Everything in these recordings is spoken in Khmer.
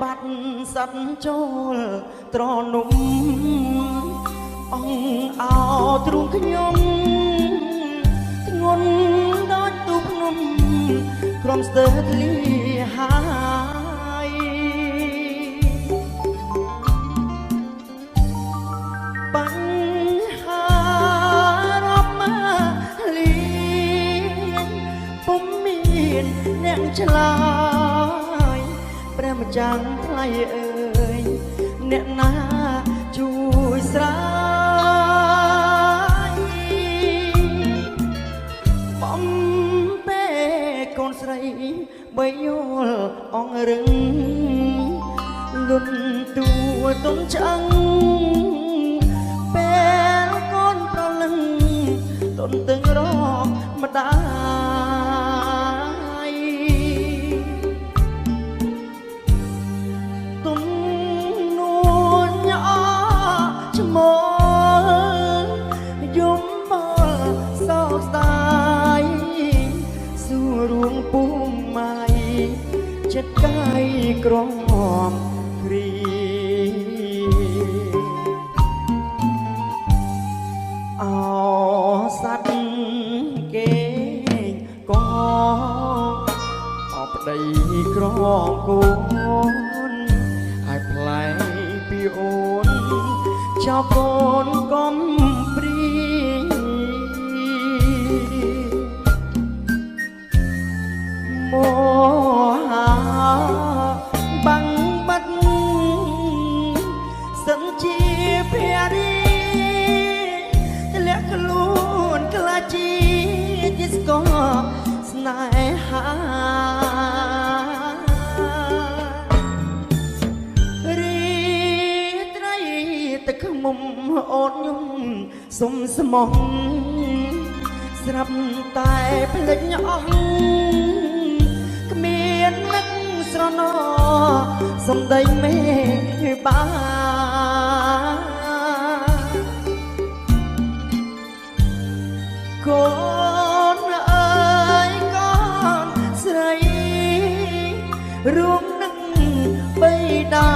បាត់សັດចូលត្រនំអង្គអោទ្រូងខ្ញុំធ្ងន់ដូចទូភ្នំក្រំស្ទើរធ្លីហើយបញ្ហារាប់មកលៀងពុំមានអ្នកឆ្លើយព្រះម្ចាស់ថ្លៃអើយអ្នកណាជួយស្រាយបំពេកូនស្រីបីយល់អងរឹងលុនទួទុនឆ្អឹងពេលកូនប្រលឹងទុនទឹងរកម្ដាយទុំនួនញ៉ាឈ្មោះយំបលសោកស្ដាយសួររួងពុំម៉ៃចិត្តកាយក្រំគ្រីអោសัตว์គេក៏អបដីក្រកូនឲ្យផ្លែពីអូនចោលកូនកំព្រីមហាបាំងបាត់សិនជាភរីធ្លាក់ខ្លួនក្លាជាជាស្គរស្នេហារីត្រីទឹកមុំអូនញុំសុំស្មោះស្រាប់តែភ្លេចអស់គ្មាននឹកស្រណោសំដីមេបាកូនអើយកូនស្រីរួមនឹងបិតា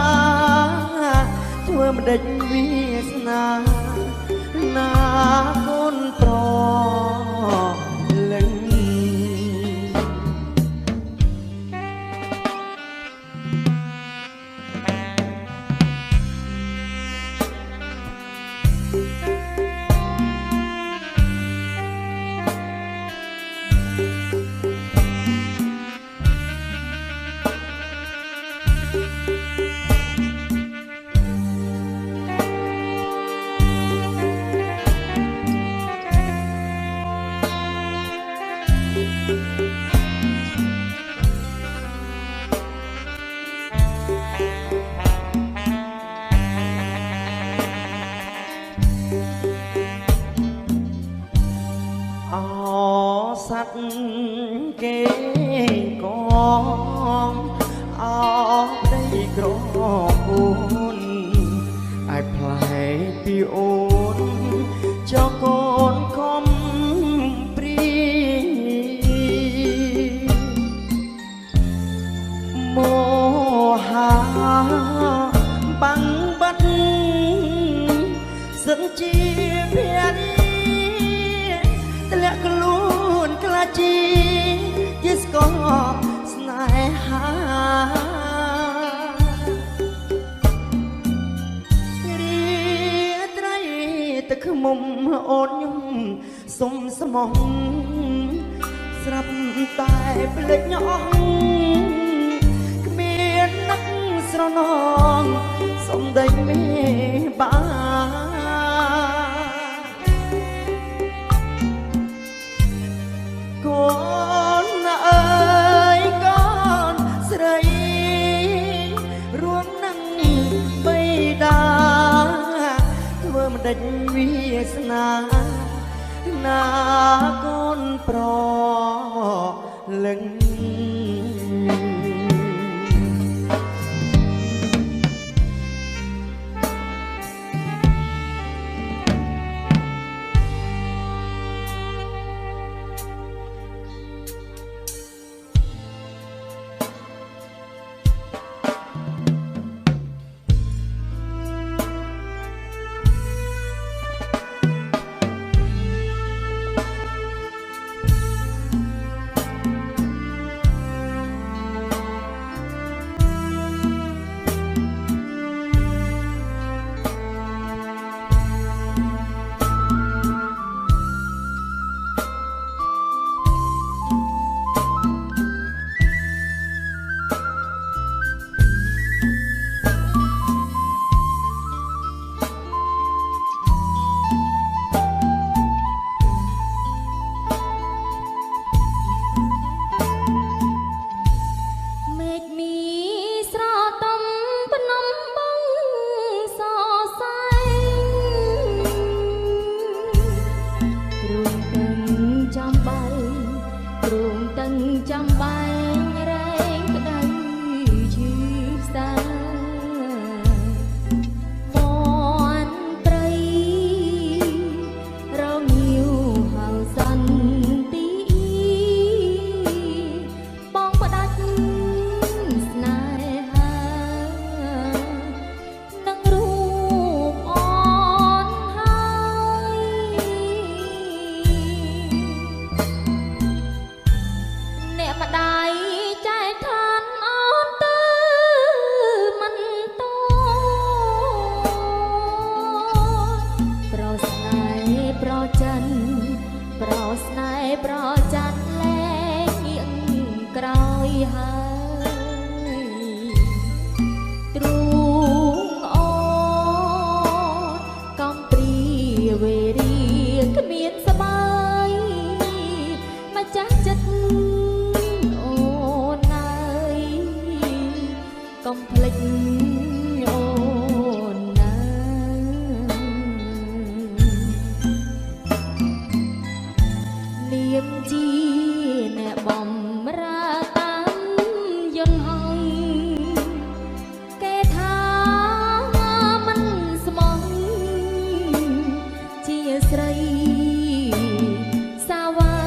ធ្វើមិនដេចវាសនាណាកូនប្រលឹងសัตว์គេក៏អោដីក្រគូនឲ្យផ្លែពីអូនចោលកូនកំព្រីមហាបាំងបាត់សិនជាភរីធ្លាក់ខ្លួនក្លាជាស្គរស្នេហារីត្រីទឹកមុំអូនញុំសុំស្មោះស្រាប់តែភ្លេចអស់គ្មាននឹកស្រណងសំដីមេបាកូនអើយកូនស្រីរួមនឹងបិតាធ្វើមិនដេចវាសនាណាកូនប្រលឹង កំភ្លេចអូនណានាមជាអ្នកបំរើតាមយន្តហង្សគេថាមិនស្មងជាស្រីសាវ៉ា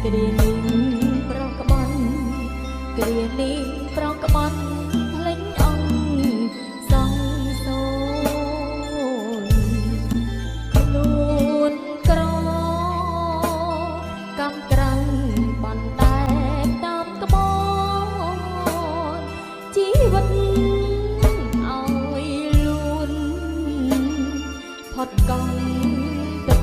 គ្រានេះប្រកបន់គ្រានេះប្រកបន់លេងអង្គសងសូនខ្លួនក្រកំក្រាំងបានតែតាមក្បនជីវិតឲ្យលួនផុតកង់ទឹក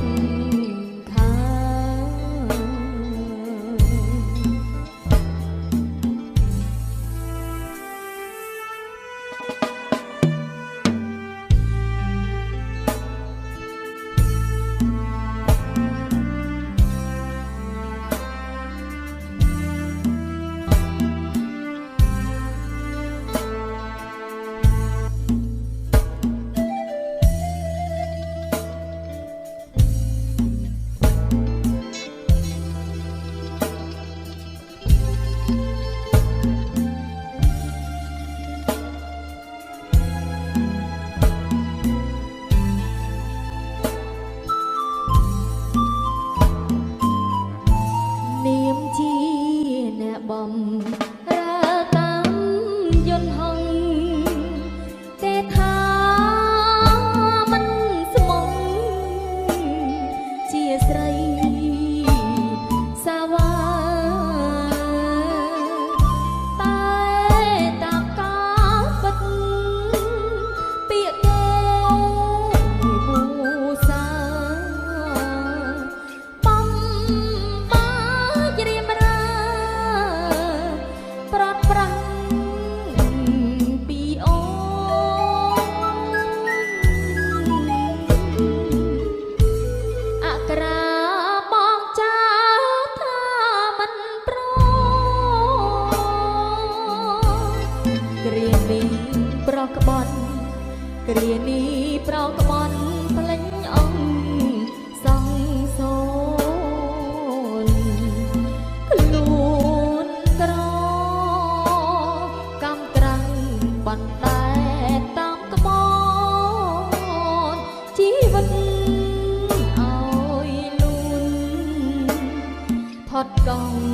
បំរើតាមយន្តហង្សគេថាមិនស្មងជាស្រីសាវ៉ាតែតាការពិតពាក្យគេមូសាបំបាច់រៀមរាប្រកបន់គ្រានេះប្រកបន់ភ្លេចអង្គសងសូនខ្លួនក្រកំក្រាំងបានតែតាមក្បនជីវិតឲ្យលួនផុតកង់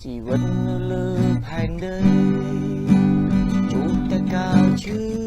ជីវិតនៅលើផែនដីជួបតែកាលឈឺ